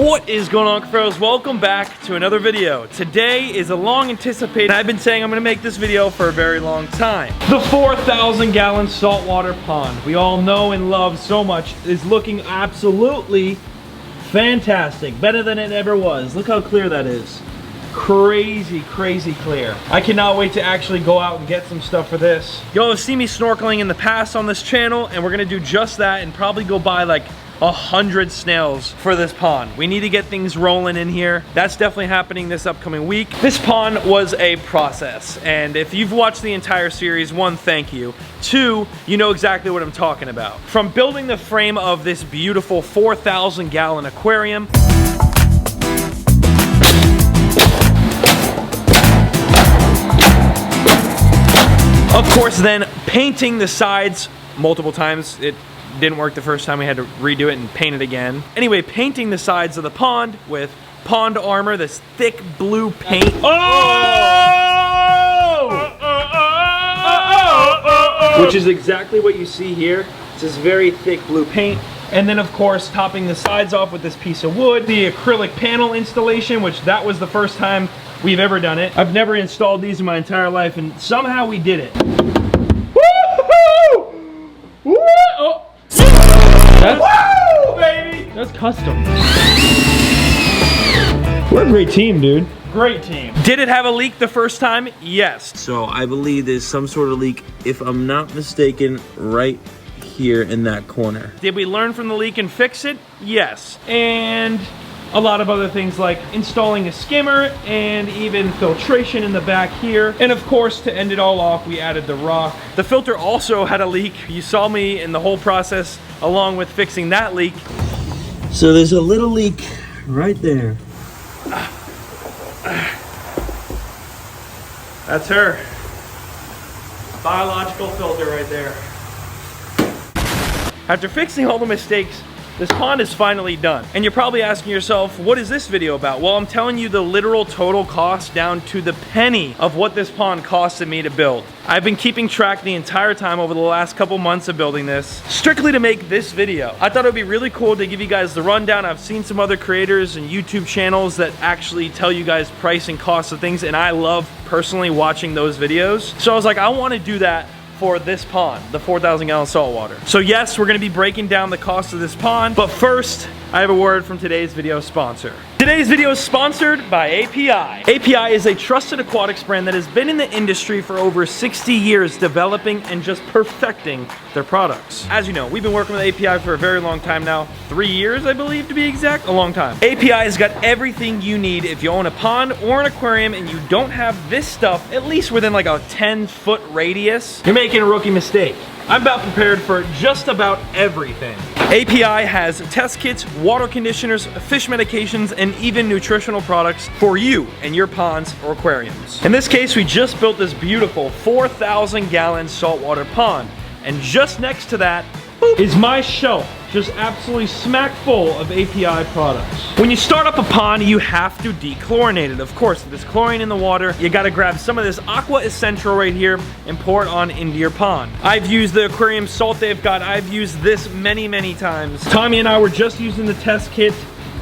What is going on, Cuffaros? Welcome back to another video. Today is a long anticipated, I've been saying I'm gonna make this video for a very long time. The 4,000 gallon saltwater pond we all know and love so much is looking absolutely fantastic. Better than it ever was. Look how clear that is. Crazy clear. I cannot wait to actually go out and get some stuff for this. Y'all have seen me snorkeling in the past on this channel, and we're gonna do just that and probably go buy like 100 snails for this pond. We need to get things rolling in here. That's definitely happening this upcoming week. This pond was a process, and if you've watched the entire series, one, thank you. Two, you know exactly what I'm talking about. From building the frame of this beautiful 4,000 gallon aquarium, of course, then painting the sides multiple times. It didn't work the first time, we had to redo it and paint it again. Anyway, painting the sides of the pond with pond armor, this thick blue paint. Which is exactly what you see here. It's this very thick blue paint. And then of course, topping the sides off with this piece of wood. The acrylic panel installation, which that was the first time we've ever done it. I've never installed these in my entire life, and somehow we did it. Oh. Woo, baby! That's custom. We're a great team, dude. Great team. Did it have a leak the first time? Yes. So I believe there's some sort of leak, if I'm not mistaken, right here in that corner. Did we learn from the leak and fix it? Yes. And a lot of other things like installing a skimmer and even filtration in the back here. And of course, to end it all off, we added the rock. The filter also had a leak. You saw me in the whole process along with fixing that leak. So there's a little leak right there. That's her. Biological filter right there. After fixing all the mistakes, this pond is finally done. And you're probably asking yourself, what is this video about? Well, I'm telling you the literal total cost down to the penny of what this pond costed me to build. I've been keeping track the entire time over the last couple months of building this, strictly to make this video. I thought it would be really cool to give you guys the rundown. I've seen some other creators and YouTube channels that actually tell you guys price and cost of things, and I love personally watching those videos. So I was like, I want to do that for this pond, the 4,000 gallon saltwater. So yes, we're gonna be breaking down the cost of this pond, but first, I have a word from today's video sponsor. Today's video is sponsored by API. API is a trusted aquatics brand that has been in the industry for over 60 years, developing and just perfecting their products. As you know, we've been working with API for a very long time now, 3 years, I believe, to be exact, a long time. API has got everything you need if you own a pond or an aquarium and you don't have this stuff, at least within like a 10-foot radius, you're making a rookie mistake. I'm about prepared for just about everything. API has test kits, water conditioners, fish medications, and even nutritional products for you and your ponds or aquariums. In this case, we just built this beautiful 4,000 gallon saltwater pond. And just next to that is my shelf, just absolutely smack full of API products. When you start up a pond, you have to dechlorinate it. Of course, if there's chlorine in the water, you gotta grab some of this Aqua Essential right here and pour it on into your pond. I've used the aquarium salt they've got. I've used this many times. Tommy and I were just using the test kit,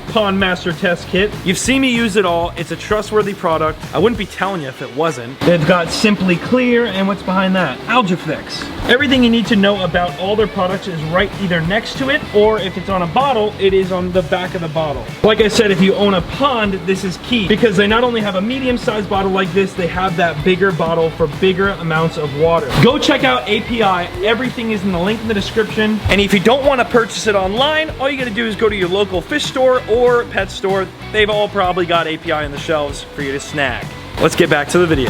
Pond Master Test Kit. You've seen me use it all. It's a trustworthy product. I wouldn't be telling you if it wasn't. They've got Simply Clear, and what's behind that? Algifix. Everything you need to know about all their products is right either next to it, or if it's on a bottle, it is on the back of the bottle. Like I said, if you own a pond, this is key, because they not only have a medium-sized bottle like this, they have that bigger bottle for bigger amounts of water. Go check out API. Everything is in the link in the description. And if you don't want to purchase it online, all you gotta do is go to your local fish store or pet store. They've all probably got API on the shelves for you to snag. Let's get back to the video.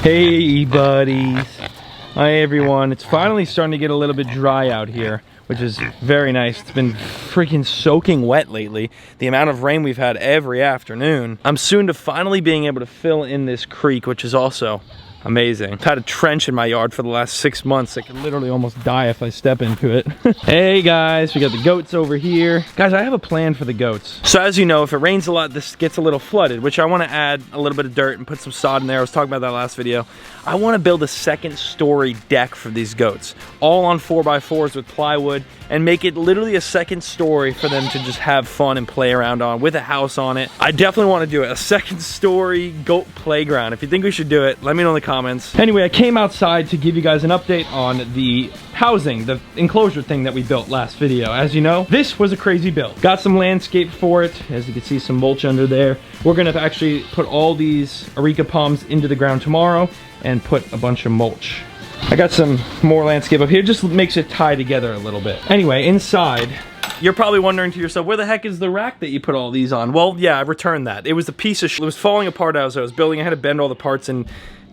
Hey buddies. Hi everyone. It's finally starting to get a little bit dry out here, which is very nice. It's been freaking soaking wet lately. The amount of rain we've had every afternoon. I'm soon to finally being able to fill in this creek, which is also Amazing. I've had a trench in my yard for the last 6 months. I could literally almost die if I step into it. Hey guys, we got the goats over here. Guys, I have a plan for the goats. So as you know, if it rains a lot, this gets a little flooded, which I want to add a little bit of dirt and put some sod in there. I was talking about that last video. I want to build a second story deck for these goats, all on 4x4s with plywood, and make it literally a second story for them to just have fun and play around on with a house on it. I definitely want to do it, a second story goat playground. If you think we should do it, let me know in the comments. Anyway, I came outside to give you guys an update on the housing, the enclosure thing that we built last video. As you know, this was a crazy build. Got some landscape for it. As you can see, some mulch under there. We're gonna actually put all these areca palms into the ground tomorrow and put a bunch of mulch. I got some more landscape up here, just makes it tie together a little bit. Anyway, inside, you're probably wondering to yourself, where the heck is the rack that you put all these on? Well, yeah, I returned that. It was a piece of shit. It was falling apart as I was building. I had to bend all the parts and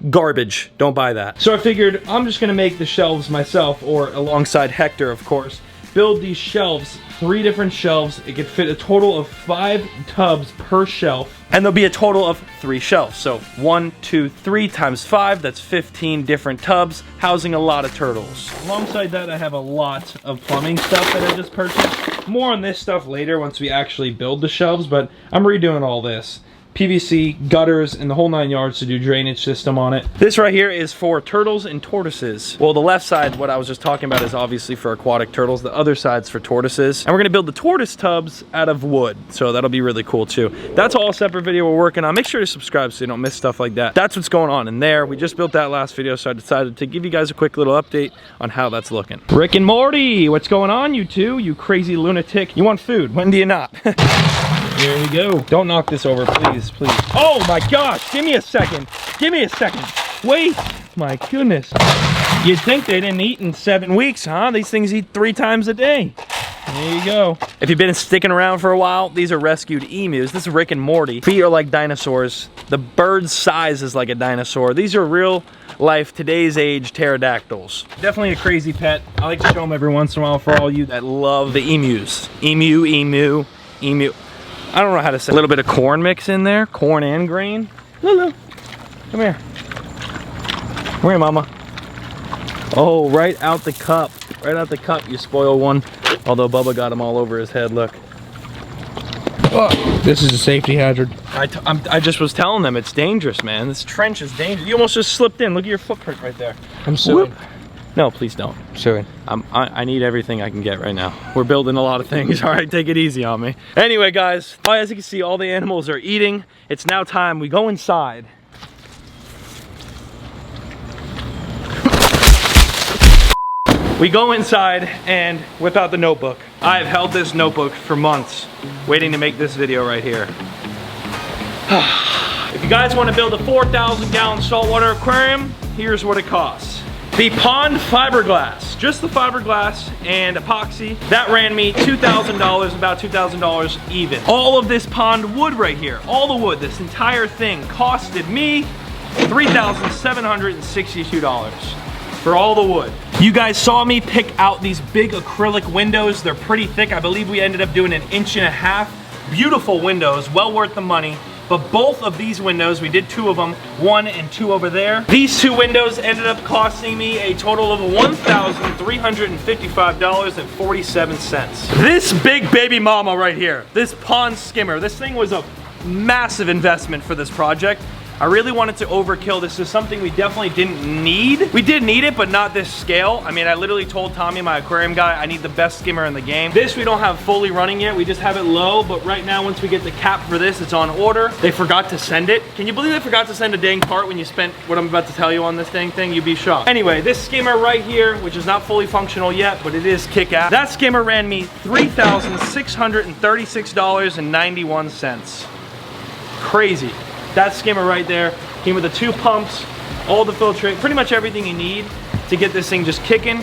garbage. Don't buy that. So I figured I'm just gonna make the shelves myself, or alongside Hector, of course. Build these shelves, 3 different shelves. It could fit a total of 5 tubs per shelf. And there'll be a total of 3 shelves. So 1, 2, 3 times 5, that's 15 different tubs, housing a lot of turtles. Alongside that, I have a lot of plumbing stuff that I just purchased. More on this stuff later once we actually build the shelves, but I'm redoing all this. PVC, gutters, and the whole 9 yards to do drainage system on it. This right here is for turtles and tortoises. Well, the left side, what I was just talking about, is obviously for aquatic turtles. The other side's for tortoises. And we're gonna build the tortoise tubs out of wood. So that'll be really cool too. That's all a separate video we're working on. Make sure to subscribe so you don't miss stuff like that. That's what's going on in there. We just built that last video, so I decided to give you guys a quick little update on how that's looking. Rick and Morty, what's going on, you two? You crazy lunatic. You want food, when do you not? Here we go. Don't knock this over, please, please. Oh my gosh, give me a second. Give me a second. Wait, my goodness. You'd think they didn't eat in 7 weeks, huh? These things eat 3 times a day. There you go. If you've been sticking around for a while, these are rescued emus. This is Rick and Morty. Feet are like dinosaurs. The bird's size is like a dinosaur. These are real life, today's age pterodactyls. Definitely a crazy pet. I like to show them every once in a while for all you that love the emus. Emu, emu, emu. I don't know how to say. A little bit of corn mix in there, corn and grain. Lulu, come here. Come here, mama. Oh, right out the cup. Right out the cup, you spoiled one. Although Bubba got him all over his head, look. Oh, this is a safety hazard. I just was telling them it's dangerous, man. This trench is dangerous. You almost just slipped in. Look at your footprint right there. I'm suing. Whoop. No, please don't. I'm suing. I need everything I can get right now. We're building a lot of things. All right, take it easy on me. Anyway, guys, as you can see, all the animals are eating. It's now time we go inside. We go inside and whip out the notebook. I have held this notebook for months, waiting to make this video right here. If you guys want to build a 4,000-gallon saltwater aquarium, here's what it costs. The pond fiberglass, just the fiberglass and epoxy, that ran me $2,000, about $2,000 even. All of this pond wood right here, all the wood, this entire thing costed me $3,762 for all the wood. You guys saw me pick out these big acrylic windows. They're pretty thick. I believe we ended up doing 1.5 inches. Beautiful windows, well worth the money. But both of these windows, we did 2 of them, 1 and 2 over there. These 2 windows ended up costing me a total of $1,355.47. This big baby mama right here, this pond skimmer, this thing was a massive investment for this project. I really wanted to overkill. This is something we definitely didn't need. We did need it, but not this scale. I mean, I literally told Tommy, my aquarium guy, I need the best skimmer in the game. This we don't have fully running yet. We just have it low, but right now, once we get the cap for this, it's on order. They forgot to send it. Can you believe they forgot to send a dang part when you spent what I'm about to tell you on this dang thing? You'd be shocked. Anyway, this skimmer right here, which is not fully functional yet, but it is kick-ass. That skimmer ran me $3,636.91. Crazy. That skimmer right there came with the 2 pumps, all the filtration, pretty much everything you need to get this thing just kicking.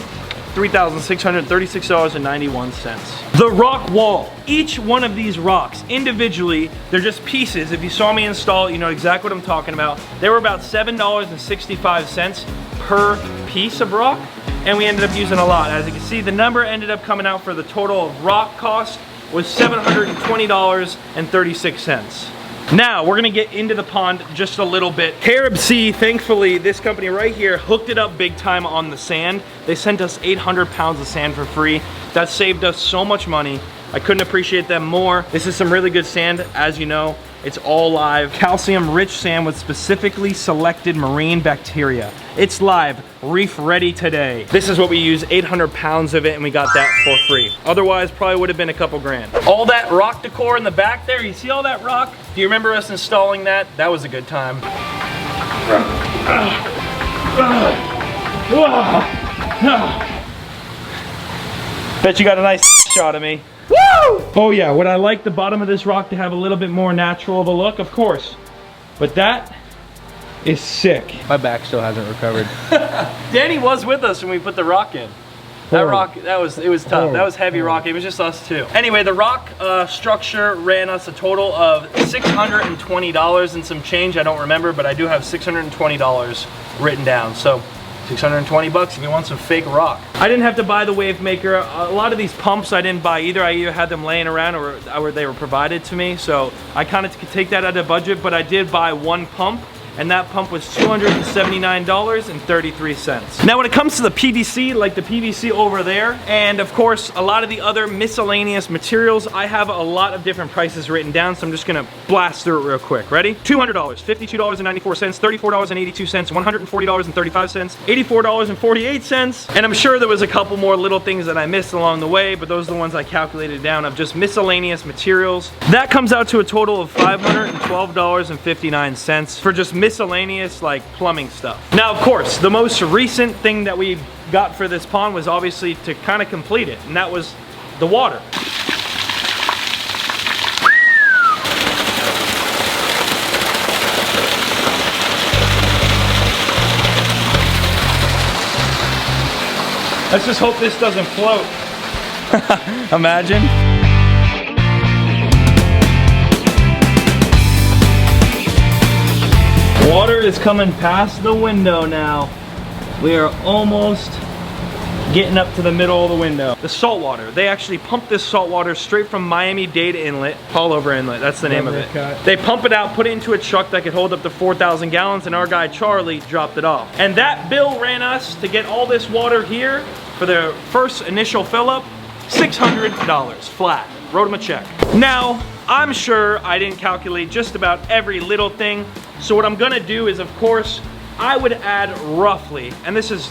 $3,636.91. The rock wall. Each one of these rocks individually, they're just pieces. If you saw me install it, you know exactly what I'm talking about. They were about $7.65 per piece of rock, and we ended up using a lot. As you can see, the number ended up coming out for the total of rock cost was $720.36. Now, we're gonna get into the pond just a little bit. Carib Sea, thankfully, this company right here hooked it up big time on the sand. They sent us 800 pounds of sand for free. That saved us so much money. I couldn't appreciate them more. This is some really good sand, as you know. It's all live. Calcium-rich sand with specifically selected marine bacteria. It's live, reef ready today. This is what we use, 800 pounds of it, and we got that for free. Otherwise, probably would have been a couple grand. All that rock decor in the back there, you see all that rock? Do you remember us installing that? That was a good time. Bet you got a nice shot of me. Woo! Oh yeah, would I like the bottom of this rock to have a little bit more natural of a look? Of course. But that is sick. My back still hasn't recovered. Danny was with us when we put the rock in. That rock, it was tough. That was heavy rock. It was just us two. Anyway, the rock structure ran us a total of $620 and some change. I don't remember, but I do have $620 written down. So 620 bucks if you want some fake rock. I didn't have to buy the wave maker. A lot of these pumps I didn't buy either. I either had them laying around or they were provided to me. So I kind of could take that out of budget, but I did buy one pump, and that pump was $279.33. Now when it comes to the PVC, like the PVC over there, and of course a lot of the other miscellaneous materials, I have a lot of different prices written down, so I'm just gonna blast through it real quick. Ready? $200, $52.94, $34.82, $140.35, $84.48, and I'm sure there was a couple more little things that I missed along the way, but those are the ones I calculated down of just miscellaneous materials. That comes out to a total of $512.59 for just miscellaneous like plumbing stuff. Now, of course, the most recent thing that we got for this pond was obviously to kind of complete it, and that was the water. Let's just hope this doesn't float. Imagine. Water is coming past the window now. We are almost getting up to the middle of the window. The salt water, they actually pump this salt water straight from Miami-Dade Inlet, Paulover Inlet, that's the name of it. They pump it out, put it into a truck that could hold up to 4,000 gallons, and our guy Charlie dropped it off. And that bill ran us to get all this water here for the first initial fill up, $600 flat. Wrote him a check. Now, I'm sure I didn't calculate just about every little thing. So what I'm gonna do is, of course, I would add roughly, and this is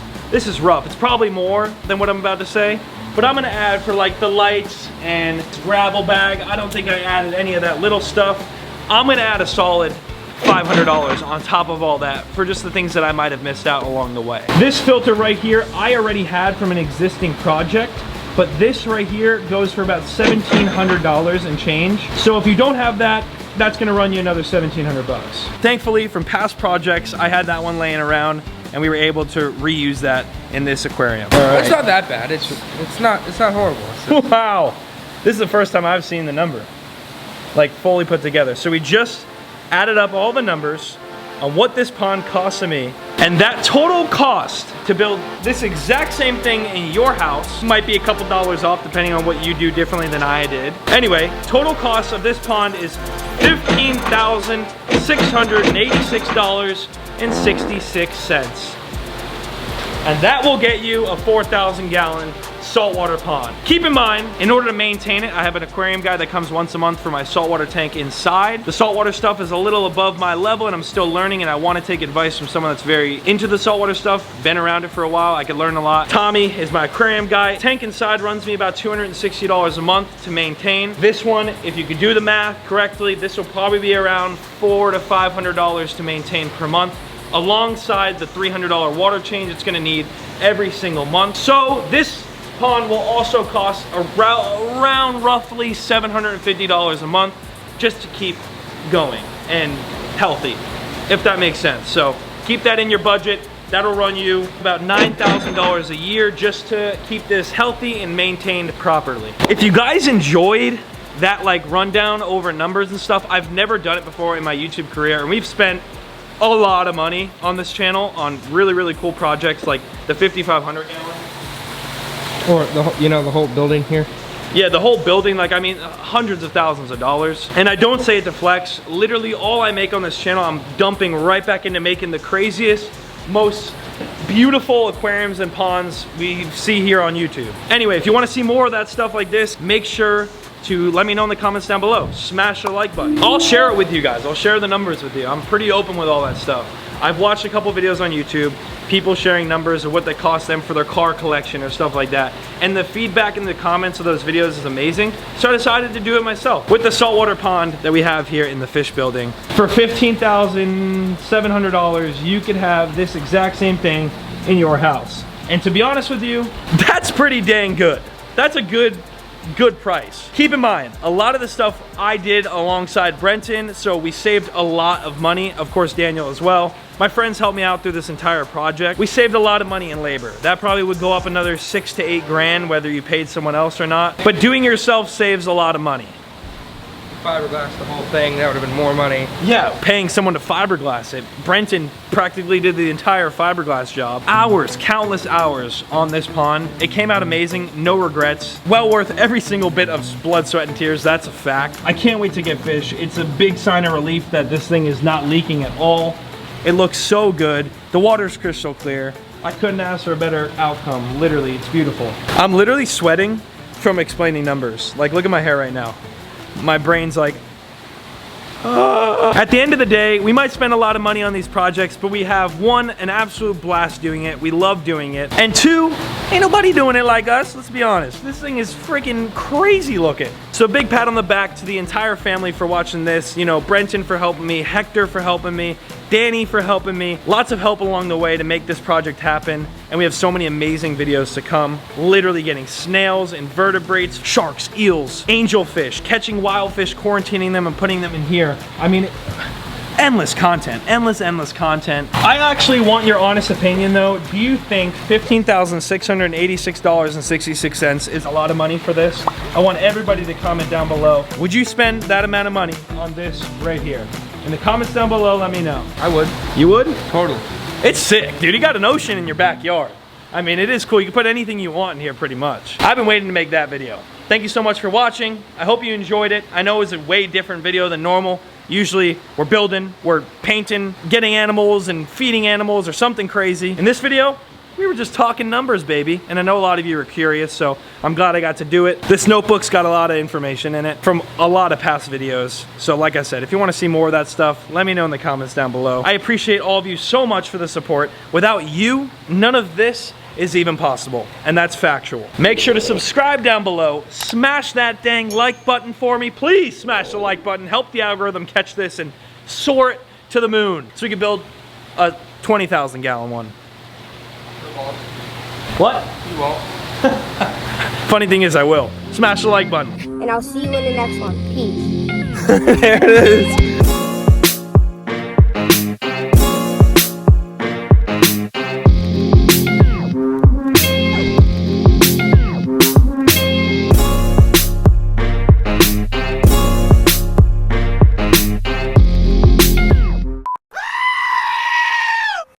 rough, it's probably more than what I'm about to say, but I'm gonna add for like the lights and gravel bag. I don't think I added any of that little stuff. I'm gonna add a solid $500 on top of all that for just the things that I might have missed out along the way. This filter right here, I already had from an existing project, but this right here goes for about $1,700 and change. So if you don't have that, that's gonna run you another 1,700 bucks. Thankfully, from past projects, I had that one laying around, and we were able to reuse that in this aquarium. It's not that bad. It's not horrible. Wow, this is the first time I've seen the number, like fully put together. So we just added up all the numbers on what this pond cost me, and that total cost to build this exact same thing in your house might be a couple dollars off depending on what you do differently than I did. Anyway, total cost of this pond is $15,686.66. And that will get you a 4,000 gallon saltwater pond. Keep in mind, in order to maintain it, I have an aquarium guy that comes once a month for my saltwater tank inside. The saltwater stuff is a little above my level, and I'm still learning, and I want to take advice from someone that's very into the saltwater stuff, been around it for a while. I could learn a lot. Tommy is my aquarium guy. Tank inside runs me about $260 a month to maintain. This one, if you could do the math correctly, this will probably be around $400 to $500 to maintain per month, alongside the $300 water change it's gonna need every single month. So this pond will also cost around roughly $750 a month just to keep going and healthy, if that makes sense. So keep that in your budget. That'll run you about $9,000 a year just to keep this healthy and maintained properly. If you guys enjoyed that like rundown over numbers and stuff, I've never done it before in my YouTube career, and we've spent a lot of money on this channel on really, really cool projects like the 5,500 gallon. Or the whole building here. Yeah, the whole building, like, I mean, hundreds of thousands of dollars. And I don't say it to flex. Literally all I make on this channel, I'm dumping right back into making the craziest, most beautiful aquariums and ponds we see here on YouTube. Anyway, if you want to see more of that stuff like this, make sure to let me know in the comments down below. Smash the like button. I'll share it with you guys. I'll share the numbers with you. I'm pretty open with all that stuff. I've watched a couple videos on YouTube, people sharing numbers of what they cost them for their car collection or stuff like that. And the feedback in the comments of those videos is amazing. So I decided to do it myself with the saltwater pond that we have here in the fish building. For $15,700, you could have this exact same thing in your house. And to be honest with you, that's pretty dang good. That's a good price. Keep in mind, a lot of the stuff I did alongside Brenton, so we saved a lot of money. Of course, Daniel as well. My friends helped me out through this entire project. We saved a lot of money in labor. That probably would go up another 6 to 8 grand, whether you paid someone else or not. But doing yourself saves a lot of money. Fiberglass the whole thing, that would have been more money. Yeah, paying someone to fiberglass it. Brenton practically did the entire fiberglass job. Hours, countless hours on this pond. It came out amazing, no regrets. Well worth every single bit of blood, sweat, and tears, that's a fact. I can't wait to get fish. It's a big sign of relief that this thing is not leaking at all. It looks so good. The water's crystal clear. I couldn't ask for a better outcome, literally, it's beautiful. I'm literally sweating from explaining numbers. Like, look at my hair right now. My brain's like, At the end of the day, we might spend a lot of money on these projects, but we have one, an absolute blast doing it. We love doing it. And two, ain't nobody doing it like us, let's be honest. This thing is freaking crazy looking. So a big pat on the back to the entire family for watching this. You know, Brenton for helping me, Hector for helping me, Danny for helping me. Lots of help along the way to make this project happen. And we have so many amazing videos to come. Literally getting snails, invertebrates, sharks, eels, angelfish, catching wild fish, quarantining them and putting them in here. I mean, endless content, endless content. I actually want your honest opinion though. Do you think $15,686.66 is a lot of money for this? I want everybody to comment down below. Would you spend that amount of money on this right here? In the comments down below, let me know. I would. You would? Totally. It's sick, dude. You got an ocean in your backyard. I mean, it is cool. You can put anything you want in here pretty much. I've been waiting to make that video. Thank you so much for watching. I hope you enjoyed it. I know it was a way different video than normal. Usually we're building, we're painting, getting animals and feeding animals or something crazy. In this video, we were just talking numbers, baby. And I know a lot of you are curious, so I'm glad I got to do it. This notebook's got a lot of information in it from a lot of past videos. So like I said, if you want to see more of that stuff, let me know in the comments down below. I appreciate all of you so much for the support. Without you, none of this is even possible, and that's factual. Make sure to subscribe down below. Smash that dang like button for me. Please smash the like button. Help the algorithm catch this and soar it to the moon so we can build a 20,000 gallon one. What? You won't. Funny thing is, I will. Smash the like button. And I'll see you in the next one. Peace. There it is.